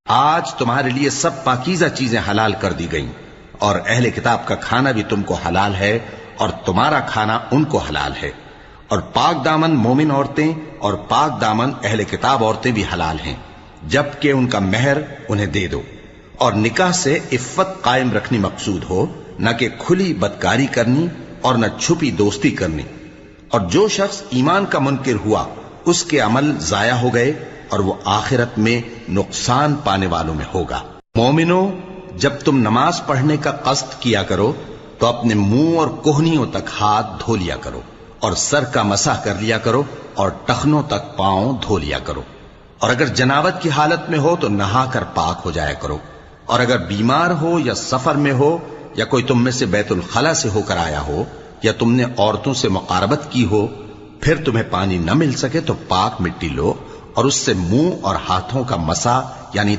آج تمہارے لیے سب پاکیزہ چیزیں حلال کر دی گئیں، اور اہل کتاب کا کھانا بھی تم کو حلال ہے اور تمہارا کھانا ان کو حلال ہے، اور پاک دامن مومن عورتیں اور پاک دامن اہل کتاب عورتیں بھی حلال ہیں، جبکہ ان کا مہر انہیں دے دو، اور نکاح سے عفت قائم رکھنی مقصود ہو، نہ کہ کھلی بدکاری کرنی اور نہ چھپی دوستی کرنی۔ اور جو شخص ایمان کا منکر ہوا اس کے عمل ضائع ہو گئے اور وہ آخرت میں نقصان پانے والوں میں ہوگا۔ مومنو، جب تم نماز پڑھنے کا قصد کیا کرو تو اپنے منہ اور کوہنیوں تک ہاتھ دھو لیا کرو، اور سر کا مسح کر لیا کرو، اور ٹخنوں تک پاؤں دھو لیا کرو، اور اگر جنابت کی حالت میں ہو تو نہا کر پاک ہو جایا کرو، اور اگر بیمار ہو یا سفر میں ہو یا کوئی تم میں سے بیت الخلا سے ہو کر آیا ہو یا تم نے عورتوں سے مقاربت کی ہو، پھر تمہیں پانی نہ مل سکے تو پاک مٹی لو اور اس سے منہ اور ہاتھوں کا مسح یعنی